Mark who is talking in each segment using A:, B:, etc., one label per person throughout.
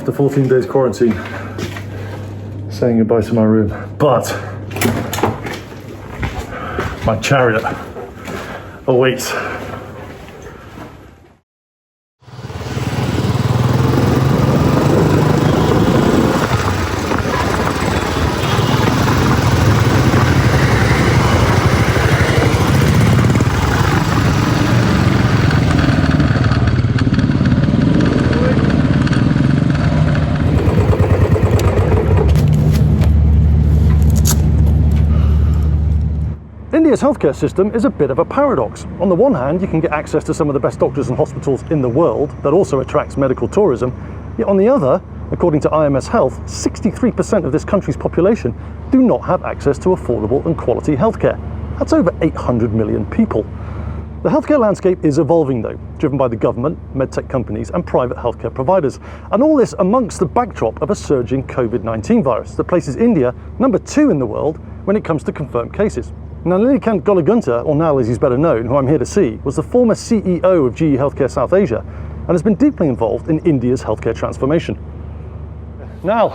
A: after 14 days quarantine, saying goodbye to my room. But my chariot awaits. India's healthcare system is a bit of a paradox. On the one hand, you can get access to some of the best doctors and hospitals in the world. That also attracts medical tourism. Yet on the other, according to IMS Health, 63% of this country's population do not have access to affordable and quality healthcare. That's over 800 million people. The healthcare landscape is evolving though, driven by the government, medtech companies and private healthcare providers. And all this amongst the backdrop of a surging COVID-19 virus that places India number 2 in the world when it comes to confirmed cases. Now, Nal Gollagunta, or Nal as he's better known, who I'm here to see, was the former CEO of GE Healthcare South Asia and has been deeply involved in India's healthcare transformation. Nal.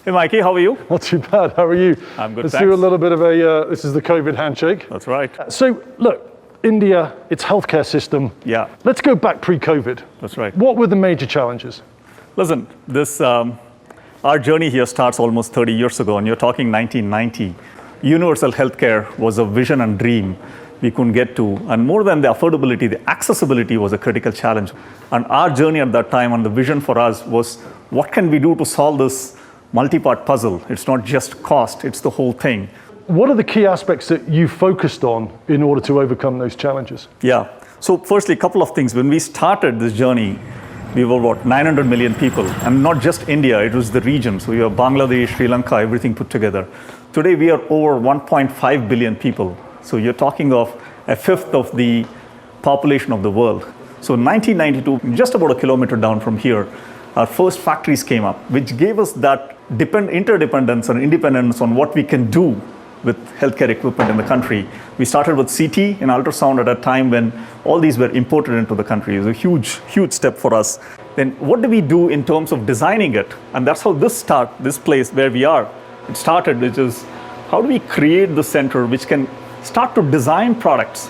B: Hey Mikey, how are you?
A: Not too bad, how are you?
B: I'm good,
A: Let's
B: thanks.
A: do a little bit of a, this is the COVID handshake.
B: That's right.
A: So, look, India, its healthcare system.
B: Yeah.
A: Let's go back pre-COVID.
B: That's right.
A: What were the major challenges?
B: Listen, this, our journey here starts almost 30 years ago, and you're talking 1990. Universal healthcare was a vision and dream we couldn't get to. And more than the affordability, the accessibility was a critical challenge. And our journey at that time and the vision for us was, what can we do to solve this multi-part puzzle? It's not just cost, it's the whole thing.
A: What are the key aspects that you focused on in order to overcome those challenges?
B: Yeah. So firstly, a couple of things. When we started this journey, we were about 900 million people, and not just India, it was the region. So you have Bangladesh, Sri Lanka, everything put together. Today we are over 1.5 billion people. So you're talking of a fifth of the population of the world. So in 1992, just about a kilometer down from here, our first factories came up, which gave us that interdependence and independence on what we can do with healthcare equipment in the country. We started with CT and ultrasound at a time when all these were imported into the country. It was a huge, huge step for us. Then what do we do in terms of designing it? And that's how this place where we are, it started, which is how do we create the center which can start to design products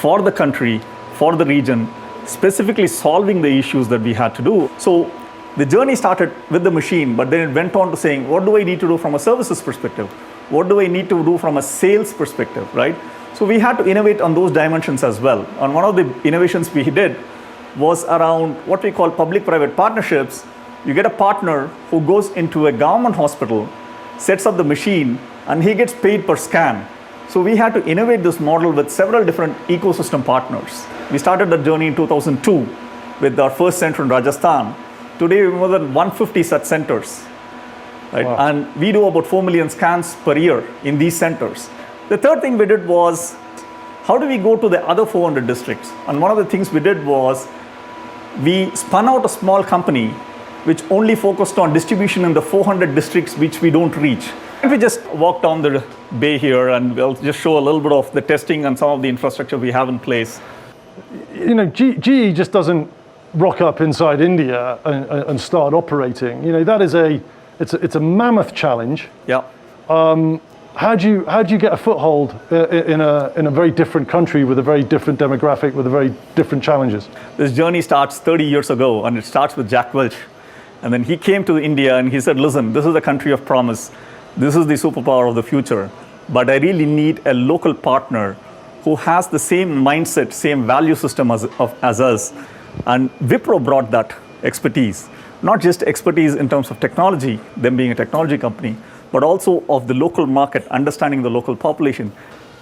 B: for the country, for the region, specifically solving the issues that we had to do. So the journey started with the machine, but then it went on to saying, what do I need to do from a services perspective? What do I need to do from a sales perspective, right? So we had to innovate on those dimensions as well. And one of the innovations we did was around what we call public-private partnerships. You get a partner who goes into a government hospital, sets up the machine, and he gets paid per scan. So we had to innovate this model with several different ecosystem partners. We started that journey in 2002 with our first center in Rajasthan. Today, we have more than 150 such centers. Right?
A: Wow.
B: And we do about 4 million scans per year in these centers. The third thing we did was, how do we go to the other 400 districts? And one of the things we did was, we spun out a small company which only focused on distribution in the 400 districts which we don't reach. If we just walk down the bay here and we'll just show a little bit of the testing and some of the infrastructure we have in place.
A: You know, GE just doesn't rock up inside India and start operating. You know, that is it's a mammoth challenge.
B: Yeah.
A: How do you get a foothold in a very different country with a very different demographic, with a very different challenges?
B: This journey starts 30 years ago, and it starts with Jack Welch. And then he came to India and he said, listen, this is a country of promise. This is the superpower of the future. But I really need a local partner who has the same mindset, same value system as us. And Wipro brought that expertise. Not just expertise in terms of technology, them being a technology company, but also of the local market, understanding the local population.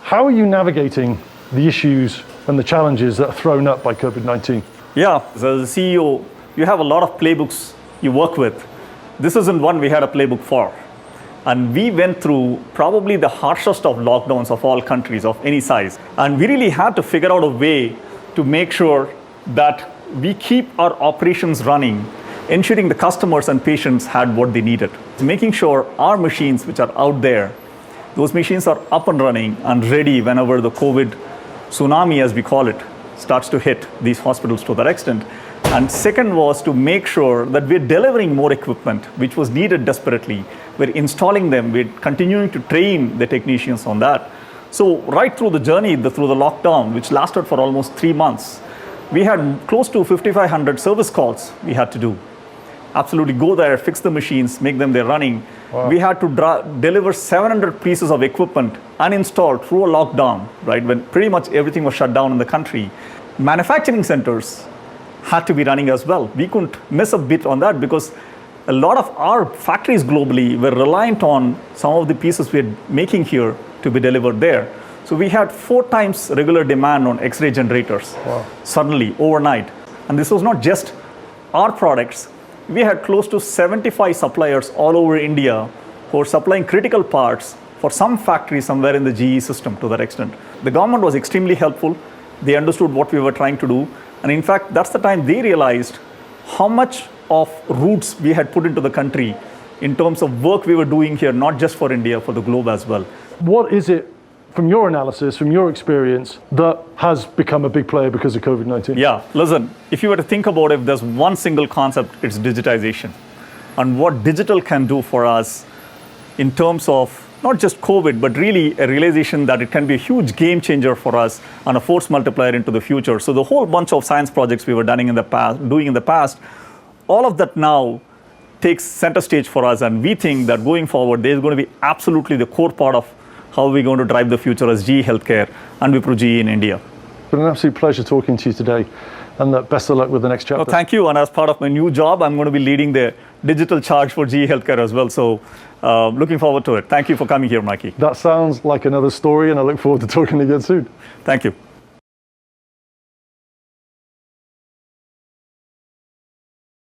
A: How are you navigating the issues and the challenges that are thrown up by COVID-19?
B: Yeah, so as a CEO, you have a lot of playbooks you work with. This isn't one we had a playbook for. And we went through probably the harshest of lockdowns of all countries of any size. And we really had to figure out a way to make sure that we keep our operations running, ensuring the customers and patients had what they needed. Making sure our machines, which are out there, those machines are up and running and ready whenever the COVID tsunami, as we call it, starts to hit these hospitals to that extent. And second was to make sure that we're delivering more equipment, which was needed desperately. We're installing them, we're continuing to train the technicians on that. So right through the journey, through the lockdown, which lasted for almost 3 months, we had close to 5,500 service calls we had to do. Absolutely go there, fix the machines, make them they're running. Wow. We had to deliver 700 pieces of equipment uninstalled through a lockdown, right, when pretty much everything was shut down in the country. Manufacturing centers had to be running as well. We couldn't miss a bit on that because a lot of our factories globally were reliant on some of the pieces we're making here to be delivered there. So we had 4 times regular demand on X-ray generators, wow, suddenly, overnight. And this was not just our products. We had close to 75 suppliers all over India who were supplying critical parts for some factory somewhere in the GE system to that extent. The government was extremely helpful. They understood what we were trying to do. And in fact, that's the time they realized how much of roots we had put into the country in terms of work we were doing here, not just for India, for the globe as well.
A: What is it, from your analysis, from your experience, that has become a big player because of COVID-19?
B: Yeah, listen, if you were to think about it, if there's one single concept, it's digitization. And what digital can do for us in terms of not just COVID, but really a realization that it can be a huge game changer for us and a force multiplier into the future. So the whole bunch of science projects we were doing in the past, all of that now takes center stage for us. And we think that going forward, there's going to be absolutely the core part of how we're going to drive the future as GE Healthcare and Wipro GE in India.
A: It's been an absolute pleasure talking to you today, and best of luck with the next chapter.
B: Oh, thank you. And as part of my new job, I'm going to be leading the digital charge for GE Healthcare as well. So looking forward to it. Thank you for coming here, Mikey.
A: That sounds like another story, and I look forward to talking again soon.
B: Thank you.